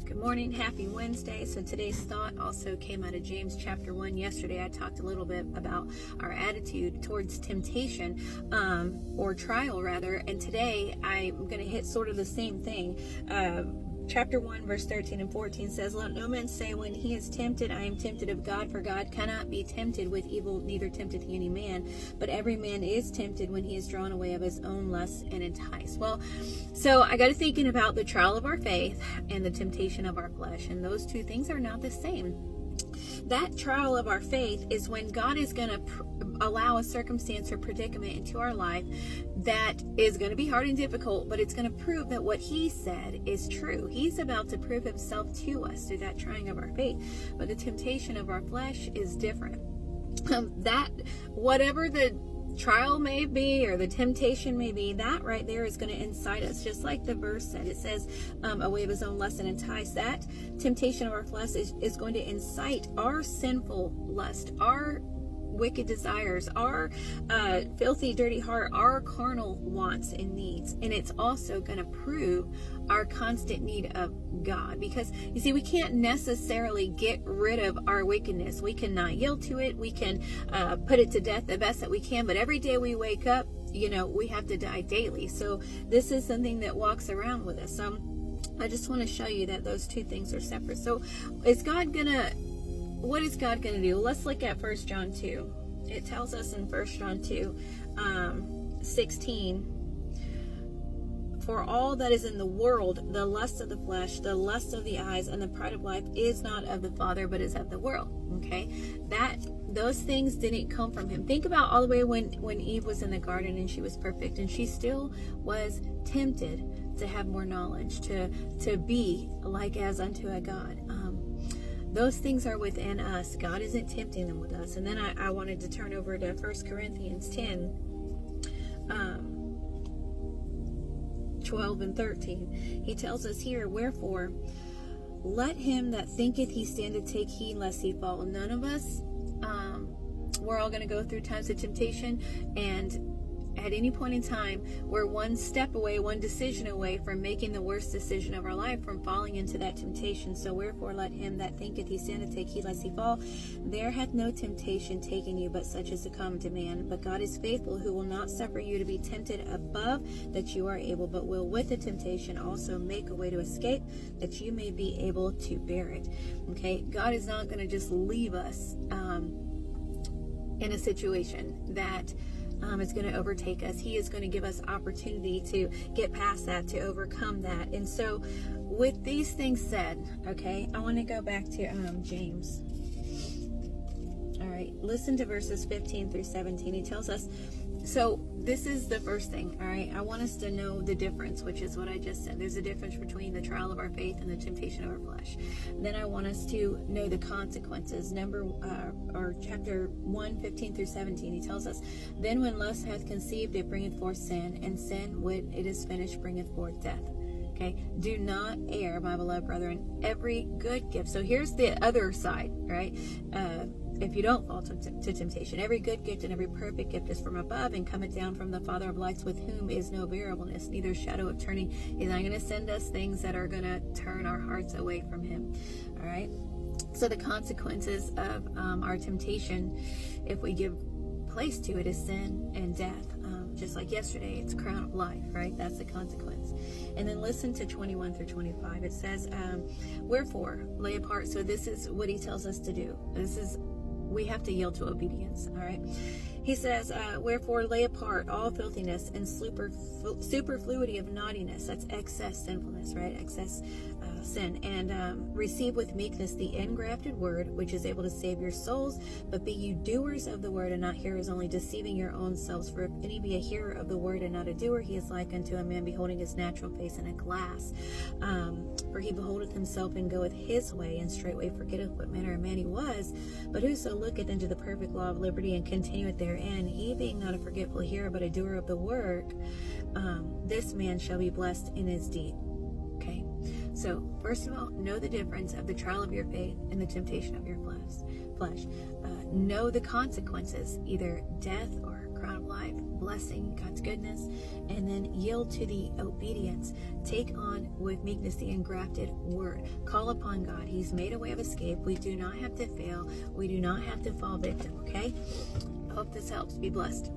Good morning. Happy Wednesday. So today's thought also came out of James chapter 1. Yesterday I talked a little bit about our attitude towards temptation, or trial rather. And today I'm going to hit sort of the same thing. Chapter 1 verse 13 and 14 says, "Let no man say when he is tempted, I am tempted of God, for God cannot be tempted with evil, neither tempteth he any man. But every man is tempted when he is drawn away of his own lusts and enticed." Well, so I got to thinking about the trial of our faith and the temptation of our flesh, and those two things are not the same. That trial of our faith is when God is going to allow a circumstance or predicament into our life that is going to be hard and difficult, but it's going to prove that what he said is true. He's about to prove himself to us through that trying of our faith. But the temptation of our flesh is different. That whatever the trial may be or the temptation may be, that right there is going to incite us, just like the verse said. It says away of his own lust and entice. That temptation of our flesh is going to incite our sinful lust, our wicked desires, our filthy, dirty heart, our carnal wants and needs. And it's also going to prove our constant need of God, because you see, we can't necessarily get rid of our wickedness. We cannot yield to it. We can put it to death the best that we can, but every day we wake up, we have to die daily. So this is something that walks around with us. I just want to show you that those two things are separate. So what is God going to do? Let's look at 1 John 2. It tells us in 1 John 2, 16, "For all that is in the world, the lust of the flesh, the lust of the eyes, and the pride of life is not of the Father, but is of the world." Okay? Those things didn't come from him. Think about all the way when Eve was in the garden and she was perfect, and she still was tempted to have more knowledge, to be like as unto a God. Those things are within us. God isn't tempting them with us. And then I wanted to turn over to 1 Corinthians 10, 12 and 13. He tells us here, "Wherefore, let him that thinketh he standeth take heed lest he fall." None of us, we're all going to go through times of temptation, and at any point in time, we're one step away, one decision away from making the worst decision of our life, from falling into that temptation. So wherefore let him that thinketh he standeth take heed lest he fall. There hath no temptation taken you, but such as to come to man. But God is faithful, who will not suffer you to be tempted above that you are able, but will with the temptation also make a way to escape, that you may be able to bear it. Okay, God is not going to just leave us in a situation that it's going to overtake us. He is going to give us opportunity to get past that, to overcome that. And so with these things said, okay, I want to go back to James. All right, listen to verses 15 through 17. He tells us, so this is the first thing, all right? I want us to know the difference, which is what I just said. There's a difference between the trial of our faith and the temptation of our flesh. Then I want us to know the consequences. Chapter 1, 15 through 17, he tells us, "Then when lust hath conceived, it bringeth forth sin, and sin, when it is finished, bringeth forth death." Okay, do not err, my beloved brethren, every good gift. So here's the other side, right? If you don't fall to temptation, every good gift and every perfect gift is from above, and cometh down from the Father of lights, with whom is no variableness, neither shadow of turning. He's not going to send us things that are going to turn our hearts away from him. All right. So the consequences of our temptation, if we give place to it, is sin and death. Just like yesterday, it's crown of life, right? That's the consequence. And then listen to 21 through 25. It says, "Wherefore, lay apart." So this is what he tells us to do. We have to yield to obedience, all right? He says, "Wherefore lay apart all filthiness and superfluity of naughtiness." That's excess sinfulness, right? Excess sin. "And receive with meekness the engrafted word, which is able to save your souls. But be you doers of the word, and not hearers only, deceiving your own selves. For if any be a hearer of the word and not a doer, he is like unto a man beholding his natural face in a glass. For he beholdeth himself and goeth his way, and straightway forgetteth what manner of man he was. But whoso looketh into the perfect law of liberty, and continueth therein, he being not a forgetful hearer, but a doer of the work, this man shall be blessed in his deed." Okay, so first of all, know the difference of the trial of your faith and the temptation of your flesh. Know the consequences, either death or crown of life, blessing, God's goodness, and then yield to the obedience. Take on with meekness the engrafted word. Call upon God. He's made a way of escape. We do not have to fail. We do not have to fall victim, okay? I hope this helps. Be blessed.